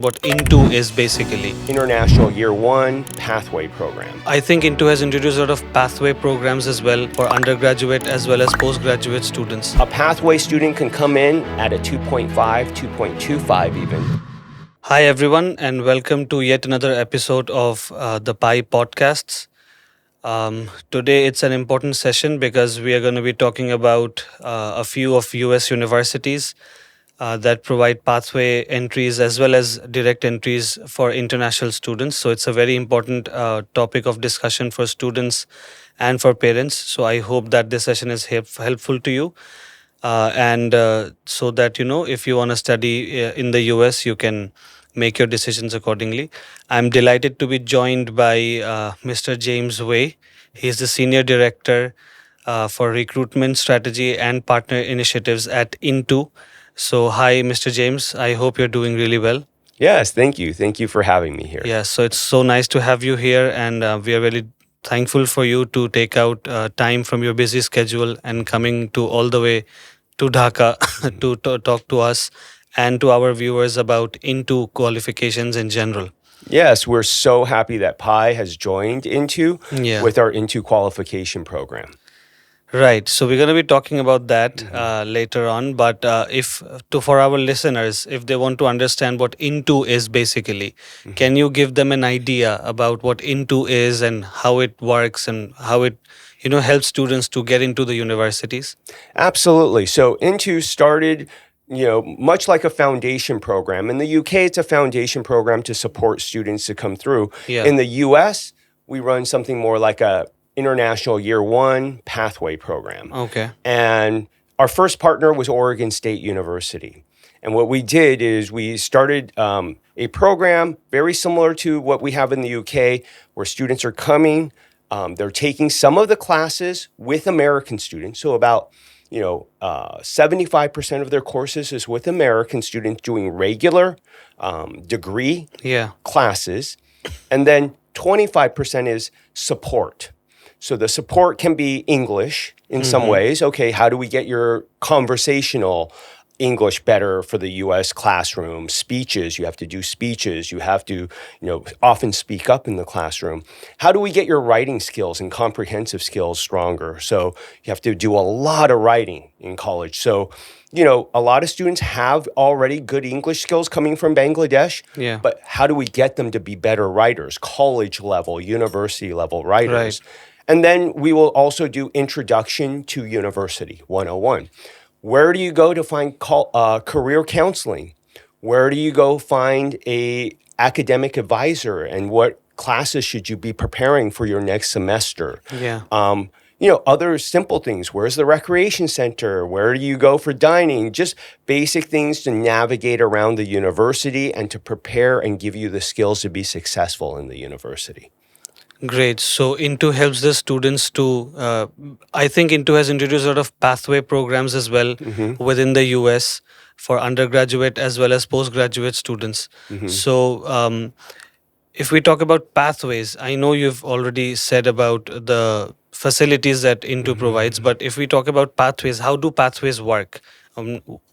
what Into is basically. International Year 1 Pathway Program. I think Into has introduced a lot of pathway programs as well for undergraduate as well as postgraduate students. A pathway student can come in at a 2.5, 2.25 even. Hi, everyone, and welcome to yet another episode of the Pi Podcasts. Today, it's an important session because we are going to be talking about a few of US universities that provide pathway entries as well as direct entries for international students. So, it's a very important topic of discussion for students and for parents. So, I hope that this session is helpful to you. And so that if you want to study in the US, you can make your decisions accordingly. I'm delighted to be joined by Mr. James Way. He is the senior director for recruitment strategy and partner initiatives at Into. So hi, Mr. James, I hope you're doing really well. Yes, thank you. Thank you for having me here. Yeah, so it's so nice to have you here, and we are really thankful for you to take out time from your busy schedule and coming to all the way to Dhaka to talk to us and to our viewers about Into qualifications in general. Yes, we're so happy that Pi has joined Into Yeah. with our Into qualification program. Right. So we're going to be talking about that later on. But if to for our listeners, if they want to understand what Into is basically, can you give them an idea about what Into is and how it works and how it helps students to get into the universities? Absolutely. So Into started, much like a foundation program. In the UK, it's a foundation program to support students to come through. Yeah. In the US, we run something more like a International Year 1 Pathway Program. Okay. And our first partner was Oregon State University. And what we did is we started a program very similar to what we have in the UK, where students are coming, they're taking some of the classes with American students. So about 75% of their courses is with American students doing regular degree classes. And then 25% is support. So the support can be English in some ways. Okay, how do we get your conversational English better for the US classroom? Speeches, you have to do speeches. You have to, often speak up in the classroom. How do we get your writing skills and comprehensive skills stronger? So you have to do a lot of writing in college. So, a lot of students have already good English skills coming from Bangladesh. Yeah. But how do we get them to be better writers, college level, university level writers? Right. And then we will also do Introduction to University 101. Where do you go to find career counseling? Where do you go find a academic advisor? And what classes should you be preparing for your next semester? Yeah. Other simple things. Where's the recreation center? Where do you go for dining? Just basic things to navigate around the university and to prepare and give you the skills to be successful in the university. Great. So Into helps the students to, I think Into has introduced a lot of pathway programs as well within the US for undergraduate as well as postgraduate students. So if we talk about pathways, I know you've already said about the facilities that Into provides, but if we talk about pathways, how do pathways work?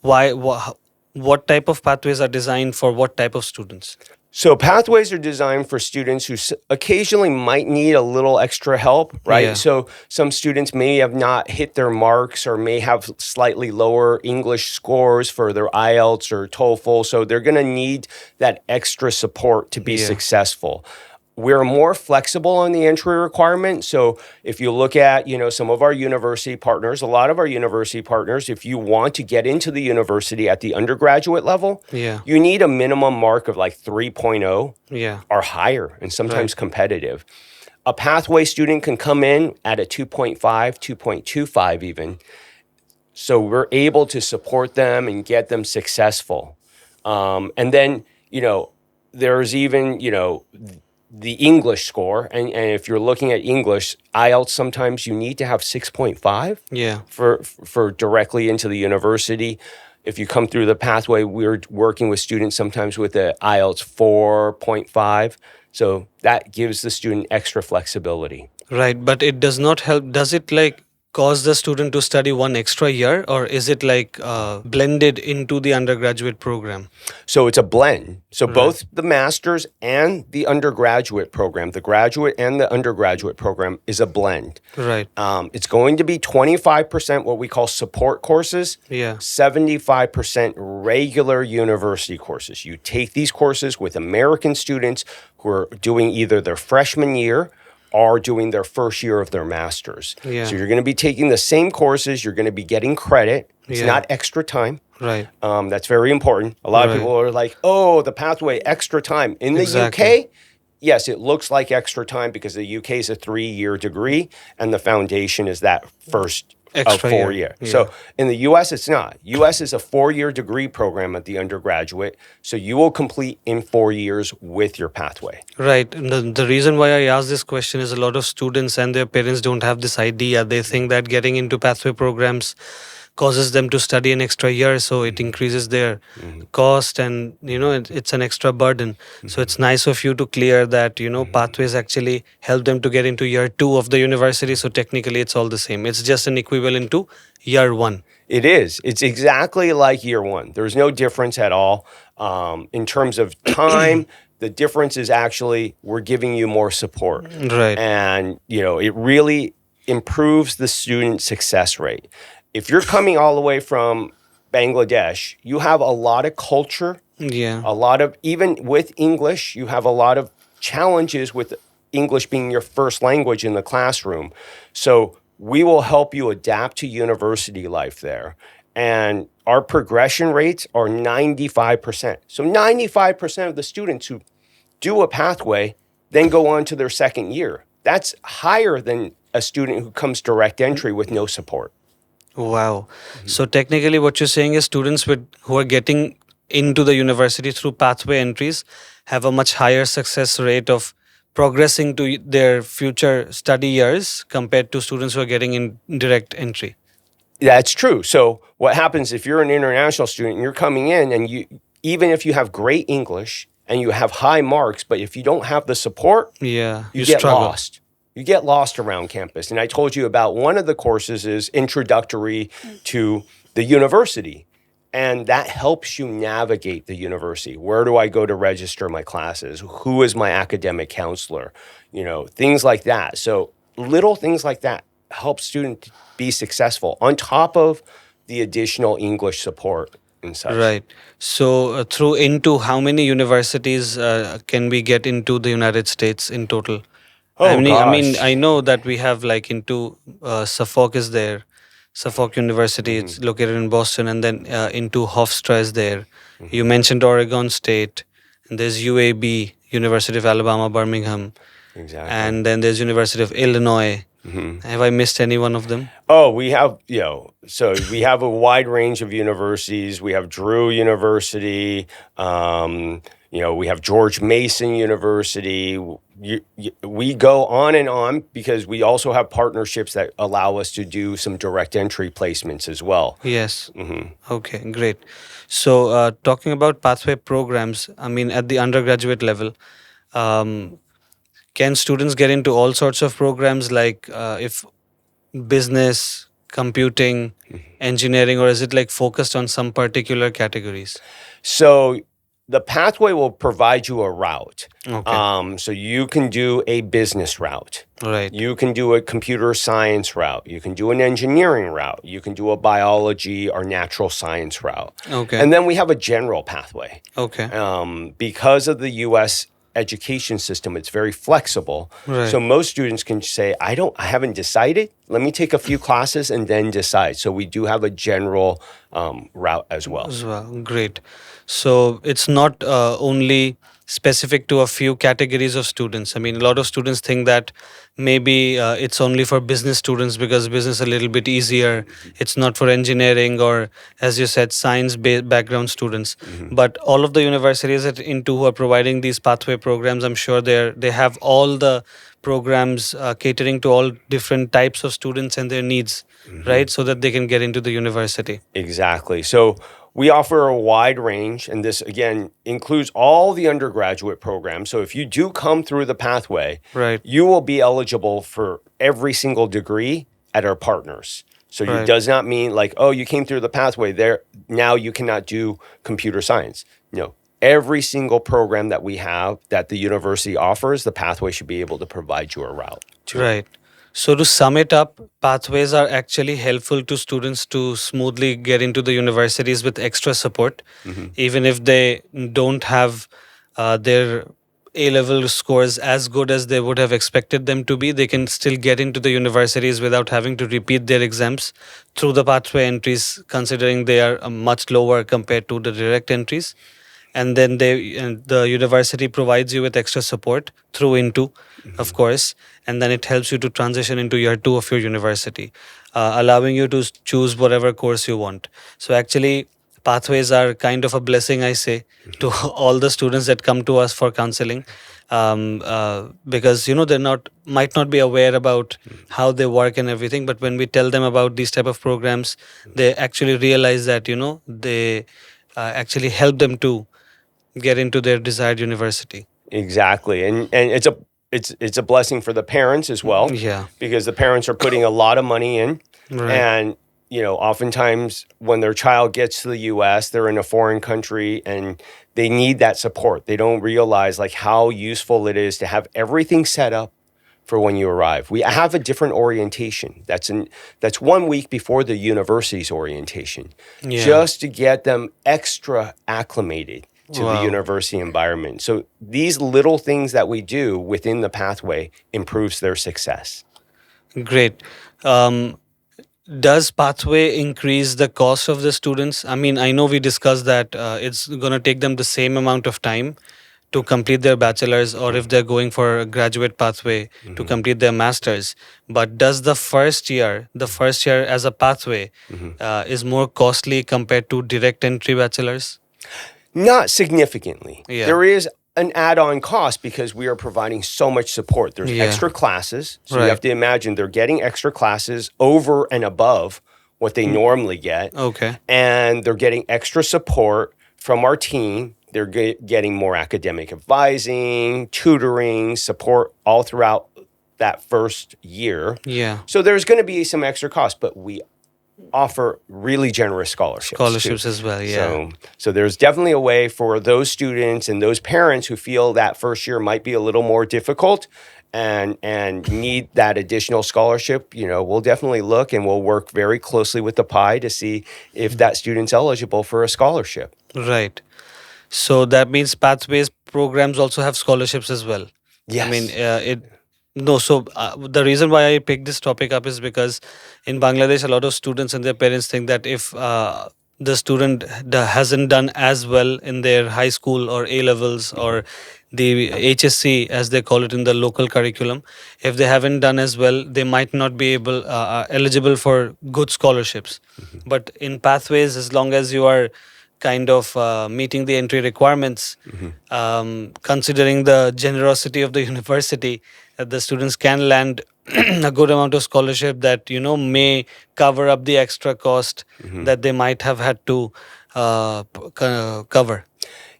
What type of pathways are designed for what type of students? So pathways are designed for students who occasionally might need a little extra help, right? Yeah. So some students may have not hit their marks or may have slightly lower English scores for their IELTS or TOEFL. So they're going to need that extra support to be successful. We're more flexible on the entry requirement. So if you look at, some of our university partners, a lot of our university partners, if you want to get into the university at the undergraduate level, you need a minimum mark of like 3.0 or higher and sometimes competitive. A pathway student can come in at a 2.5, 2.25 even. So we're able to support them and get them successful. And then, there's even, the English score, and if you're looking at English, IELTS, sometimes you need to have 6.5 for directly into the university. If you come through the pathway, we're working with students sometimes with the IELTS 4.5. So that gives the student extra flexibility. Right, but it does not help. Does it cause the student to study one extra year, or is it like blended into the undergraduate program? So it's a blend. So Right. both the master's and the undergraduate program, the graduate and the undergraduate program, is a blend. Right. It's going to be 25% what we call support courses, Yeah. 75% regular university courses. You take these courses with American students who are doing either their freshman year or doing their first year of their master's. Yeah. So you're going to be taking the same courses. You're going to be getting credit. It's Yeah. not extra time. Right. That's very important. A lot of Right. people are like, oh, the pathway, extra time. In the Exactly. UK, yes, it looks like extra time because the UK is a 3-year degree and the foundation is that first Extra of 4 year. year. Yeah. So in the US, it's not. US is a 4-year degree program at the undergraduate. So you will complete in 4 years with your pathway. Right. And the reason why I ask this question is a lot of students and their parents don't have this idea. They think that getting into pathway programs causes them to study an extra year, so it increases their cost, and it's an extra burden. So it's nice of you to clear that pathways actually help them to get into year 2 of the university. So technically it's all the same. It's just an equivalent to year 1. It is. It's exactly like year one. There's no difference at all. In terms of time, the difference is actually we're giving you more support. Right. And, it really improves the student success rate. If you're coming all the way from Bangladesh, you have a lot of culture, Yeah. a lot of, even with English, you have a lot of challenges with English being your first language in the classroom. So we will help you adapt to university life there. And our progression rates are 95%. So 95% of the students who do a pathway then go on to their second year. That's higher than a student who comes direct entry with no support. Wow. So technically what you're saying is students who are getting into the university through pathway entries have a much higher success rate of progressing to their future study years compared to students who are getting in direct entry. That's true. So what happens if you're an international student and you're coming in and even if you have great English and you have high marks, but if you don't have the support, Yeah, you get struggle. lost. You get lost around campus. And I told you about one of the courses is introductory to the university. And that helps you navigate the university. Where do I go to register my classes? Who is my academic counselor? Things like that. So little things like that help students be successful on top of the additional English support and such. Right. So through into how many universities can we get into the United States in total? Oh, I mean, gosh. I know that we have like into Suffolk is there, Suffolk University. It's located in Boston, and then into Hofstra is there. You mentioned Oregon State, and there's UAB, University of Alabama, Birmingham, Exactly. and then there's University of Illinois. Have I missed any one of them? Oh, we have, so we have a wide range of universities. We have Drew University, we have George Mason University. We go on and on because we also have partnerships that allow us to do some direct entry placements as well. Yes. Okay, great. So, talking about pathway programs, I mean, at the undergraduate level, um, can students get into all sorts of programs like if business, computing, engineering, or is it like focused on some particular categories? So the pathway will provide you a route. Okay. So you can do a business route. Right. You can do a computer science route. You can do an engineering route. You can do a biology or natural science route. Okay. And then we have a general pathway. Okay. Because of the U.S. education system, it's very flexible. Right. So most students can say, I haven't decided. Let me take a few classes and then decide. So we do have a general route as well. As well. Great. So it's not only specific to a few categories of students. I mean, a lot of students think that maybe it's only for business students because business is a little bit easier. It's not for engineering or, as you said, science background students. But all of the universities that into who are providing these pathway programs, I'm sure they have all the programs catering to all different types of students and their needs, right? So that they can get into the university. Exactly. So we offer a wide range, and this, again, includes all the undergraduate programs. So if you do come through the pathway, Right. you will be eligible for every single degree at our partners. So it Right. does not mean like, oh, you came through the pathway there, now you cannot do computer science. No, every single program that we have that the university offers, the pathway should be able to provide you a route to it. Right. So, to sum it up, pathways are actually helpful to students to smoothly get into the universities with extra support, Hmm. even if they don't have their A level scores as good as they would have expected them to be. They can still get into the universities without having to repeat their exams through the pathway entries, considering they are much lower compared to the direct entries. And then the university provides you with extra support through into, of course, and then it helps you to transition into year 2 of your university, allowing you to choose whatever course you want. So actually, pathways are kind of a blessing, I say, to all the students that come to us for counseling, because they not might not be aware about how they work and everything, but when we tell them about these type of programs, they actually realize that they actually help them to get into their desired university. Exactly. And it's a blessing for the parents as well, Yeah. because the parents are putting a lot of money in. Right. And oftentimes when their child gets to the US, they're in a foreign country and they need that support. They don't realize like how useful it is to have everything set up for when you arrive. We have a different orientation. That's 1 week before the university's orientation, Yeah. just to get them extra acclimated to the Wow. university environment. So these little things that we do within the pathway improves their success. Great. Um, does pathway increase the cost of the students? I mean, I know we discussed that it's going to take them the same amount of time to complete their bachelor's, or if they're going for a graduate pathway to complete their master's. But does the first year as a pathway is more costly compared to direct entry bachelor's? Not significantly. Yeah. There is an add-on cost because we are providing so much support. There's Yeah. extra classes. So you Right. have to imagine they're getting extra classes over and above what they normally get. Okay. And they're getting extra support from our team. They're getting more academic advising, tutoring, support all throughout that first year. Yeah. So there's going to be some extra cost, but we offer really generous scholarships. Scholarships too. as well. Yeah. So there's definitely a way for those students and those parents who feel that first year might be a little more difficult and need that additional scholarship. We'll definitely look and we'll work very closely with the PI to see if that student's eligible for a scholarship. Right. So that means pathways programs also have scholarships as well. Yes. I mean, it. No, so the reason why I picked this topic up is because in Bangladesh, a lot of students and their parents think that if the student hasn't done as well in their high school or A levels or the HSC, as they call it in the local curriculum, if they haven't done as well, they might not be eligible for good scholarships. But in pathways, as long as you are kind of meeting the entry requirements, considering the generosity of the university, the students can land a good amount of scholarship that may cover up the extra cost that they might have had to cover.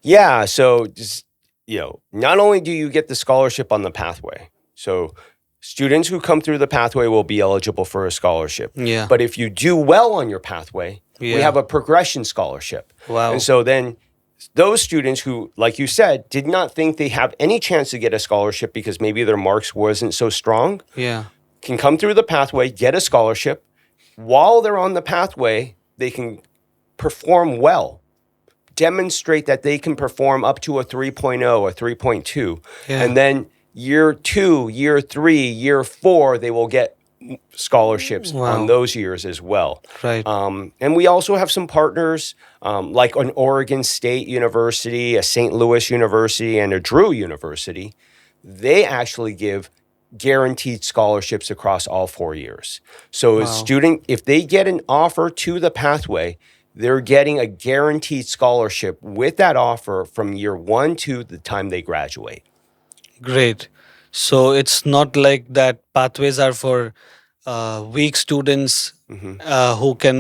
Yeah. So, just, not only do you get the scholarship on the pathway, so students who come through the pathway will be eligible for a scholarship. Yeah. But if you do well on your pathway, we Yeah. have a progression scholarship. Wow. And so then those students who, like you said, did not think they have any chance to get a scholarship because maybe their marks wasn't so strong, Yeah. can come through the pathway, get a scholarship. While they're on the pathway, they can perform well, demonstrate that they can perform up to a 3.0, or 3.2. Yeah. And then year 2, year 3, year 4, they will get scholarships Wow. on those years as well. Right. And we also have some partners like an Oregon State University, a St. Louis University, and a Drew University. They actually give guaranteed scholarships across all 4 years. So a Wow. student, if they get an offer to the pathway, they're getting a guaranteed scholarship with that offer from year 1 to the time they graduate. Great. So it's not like that pathways are for weak students Hmm. who are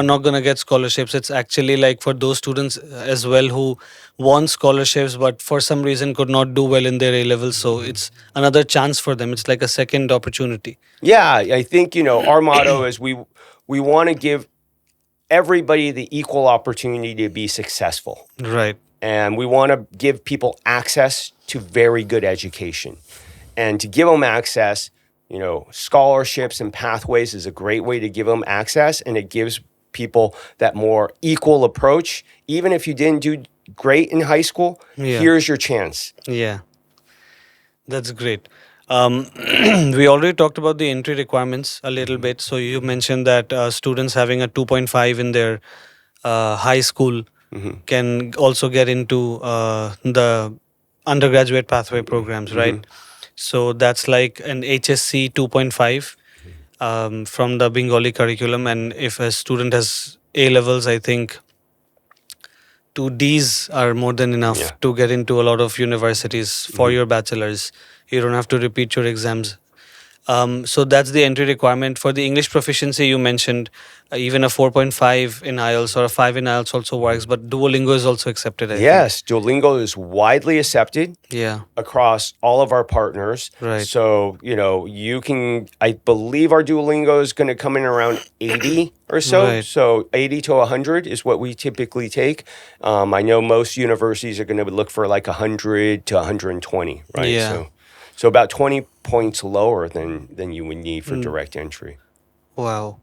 not gonna get scholarships. It's actually like for those students as well who want scholarships but for some reason could not do well in their A levels. So it's another chance for them. It's like a second opportunity. Yeah, I think our motto is we want to give everybody the equal opportunity to be successful. Right. And we want to give people access to very good education. And to give them access, scholarships and pathways is a great way to give them access. And it gives people that more equal approach. Even if you didn't do great in high school, Yeah. here's your chance. Yeah. That's great. We already talked about the entry requirements a little bit. So you mentioned that students having a 2.5 in their high school Hmm. can also get into the undergraduate pathway programs, right? Hmm. So that's like an HSC 2.5 from the Bengali curriculum. And if a student has A levels, I think two Ds are more than enough Yeah. to get into a lot of universities for Hmm. your bachelor's. You don't have to repeat your exams. So that's the entry requirement. For the English proficiency, you mentioned even a 4.5 in IELTS or a 5 in IELTS also works, but Duolingo is also accepted, I think. Yes, Duolingo is widely accepted Yeah, across all of our partners. right. So, I believe our Duolingo is going to come in around 80 or so. Right. So 80 to 100 is what we typically take. I know most universities are going to look for like 100 to 120, right? Yeah. So about 20 points lower than you would need for Mm. direct entry. Wow.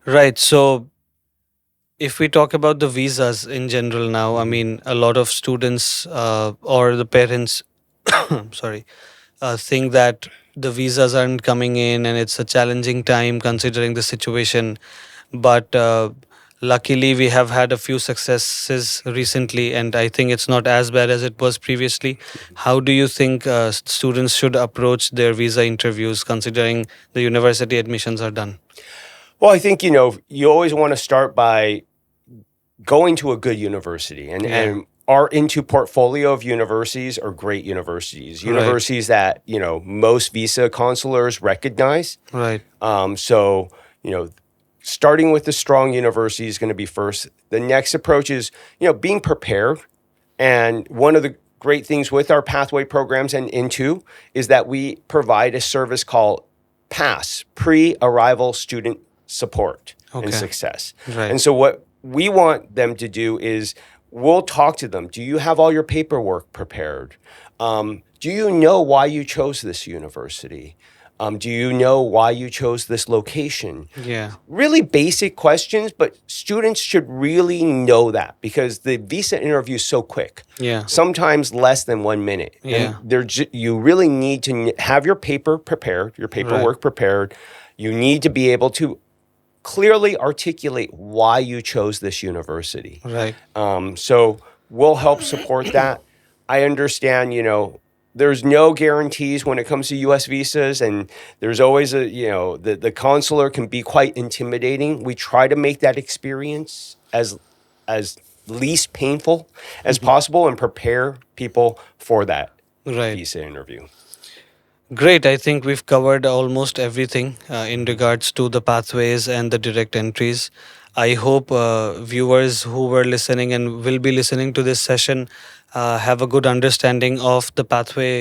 Right. So if we talk about the visas in general now, I mean, a lot of students or the parents, sorry, think that the visas aren't coming in and it's a challenging time considering the situation. But luckily, we have had a few successes recently, and I think it's not as bad as it was previously. How do you think students should approach their visa interviews considering the university admissions are done? Well, I think, you always want to start by going to a good university and, Yeah. and our into portfolio of universities are great universities, Right. universities that, most visa consulars recognize. Right. So, starting with the strong university is going to be first. The next approach is, being prepared. And one of the great things with our pathway programs and into is that we provide a service called PASS, Pre-Arrival Student Support and Okay. Success. Right. And so what we want them to do is we'll talk to them. Do you have all your paperwork prepared? Do you know why you chose this university? Do you know why you chose this location? Yeah. Really basic questions, but students should really know that because the visa interview is so quick. Yeah. Sometimes less than 1 minute. Yeah. And you really need to have your paperwork prepared. You need to be able to clearly articulate why you chose this university. Right. So we'll help support that. I understand, there's no guarantees when it comes to U.S. visas, and there's always the consular can be quite intimidating. We try to make that experience as least painful as possible and prepare people for that Right. visa interview. Great. I think we've covered almost everything in regards to the pathways and the direct entries. I hope viewers who were listening and will be listening to this session have a good understanding of the pathway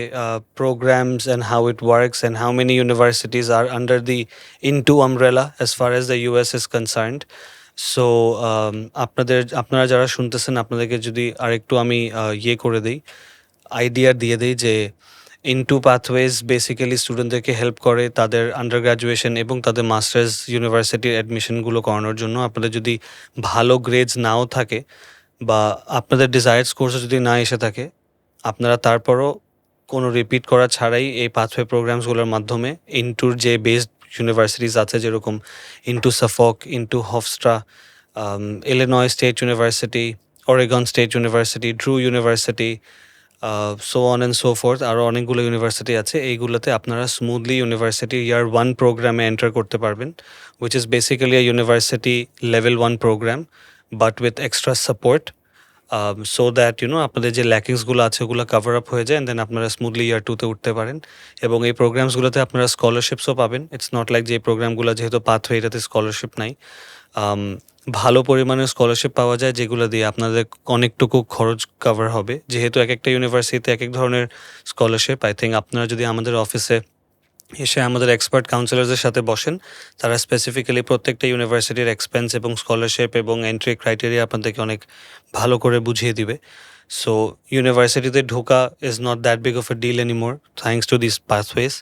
programs and how it works and how many universities are under the Into umbrella as far as the US is concerned. So আপনারা যারা শুনতেছেন আপনাদেরকে যদি আরেকটু আমি ইয়ে করে দিই আইডিয়া দিয়ে দিই যে ইনটু পাথওয়েজ বেসিক্যালি স্টুডেন্টদেরকে হেল্প করে তাদের আন্ডার গ্র্যাজুয়েশন এবং তাদের মাস্টার্স ইউনিভার্সিটির অ্যাডমিশনগুলো করানোর জন্য। আপনাদের যদি ভালো গ্রেডস নাও থাকে বা আপনাদের ডিজায়ার্স কোর্সে যদি না এসে থাকে আপনারা তারপরও কোনো রিপিট করা ছাড়াই এই পাথওয়ে প্রোগ্রামসগুলোর মাধ্যমে ইনটুর যে বেসড ইউনিভার্সিটিস আছে যেরকম INTO Suffolk, INTO Hofstra, Illinois State University, Oregon State University, Drew University, so on and so forth, আরও অনেকগুলো ইউনিভার্সিটি আছে। এইগুলোতে আপনারা স্মুথলি ইউনিভার্সিটি ইয়ার 1 প্রোগ্রামে এন্টার করতে পারবেন, which is basically a university level 1 programme but with extra support so that আপনাদের যে ল্যাকিংসগুলো আছে ওগুলো কভার আপ হয়ে যায়, অ্যান্ড দেন আপনারা স্মুথলি ইয়ার টুতে উঠতে পারেন। এবং এই প্রোগ্রামসগুলোতে আপনারা স্কলারশিপসও পাবেন। ইটস নট লাইক যে এই প্রোগ্রামগুলো যেহেতু পাথওয়ে, এটাতে স্কলারশিপ নাই। আম, ভালো পরিমাণে স্কলারশিপ পাওয়া যায় যেগুলো দিয়ে আপনাদের অনেকটুকু খরচ কভার হবে। যেহেতু এক একটা ইউনিভার্সিটিতে এক এক ধরনের স্কলারশিপ, আই থিঙ্ক আপনারা যদি আমাদের অফিসে এসে আমাদের এক্সপার্ট কাউন্সিলারদের সাথে বসেন, তারা স্পেসিফিক্যালি প্রত্যেকটা ইউনিভার্সিটির এক্সপেন্স এবং স্কলারশিপ এবং এন্ট্রি ক্রাইটেরিয়া আপনাদেরকে অনেক ভালো করে বুঝিয়ে দিবে। সো ইউনিভার্সিটিতে ঢোকা is not that big of a deal anymore thanks to this pathways.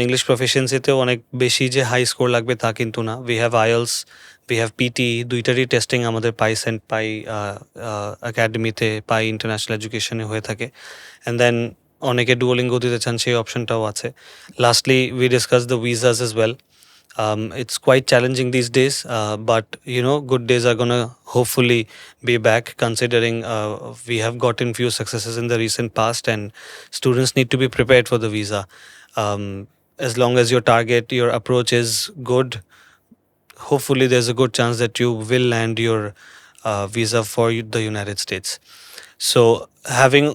English প্রফিসিয়েন্সিতেও অনেক বেশি যে হাই স্কোর লাগবে তা কিন্তু না। We have IELTS, we have PTE, দুইটারই টেস্টিং আমাদের পাই সেন্ট পাই একাডেমিতে, পাই ইন্টারন্যাশনাল এডুকেশনে হয়ে থাকে। অ্যান্ড দেন অনেকে ডুওলিঙ্গো দিতে চান, সেই অপশনটাও আছে। Lastly we discuss the visas as well. It's quite challenging these days, but good days are gonna hopefully be back, considering we have gotten few successes in the recent past, and students need to be prepared for the visa. As long as your target, your approach is good, hopefully there's a good chance that you will land your visa for the United States. So, having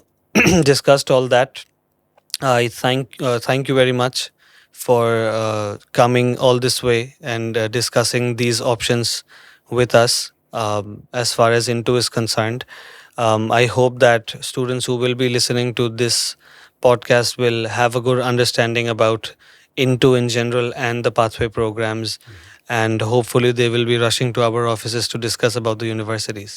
discussed all that, I thank you very much for coming all this way and discussing these options with us, as far as Into is concerned. I hope that students who will be listening to this podcast will have a good understanding about Into in general and the pathway programs, and hopefully they will be rushing to our offices to discuss about the universities.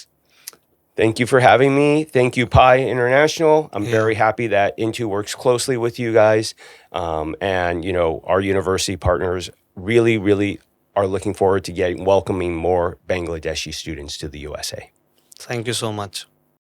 Thank you for having me. Thank you, Pi International. I'm Yeah. very happy that Into works closely with you guys. And, our university partners really, really are looking forward to welcoming more Bangladeshi students to the USA. Thank you so much.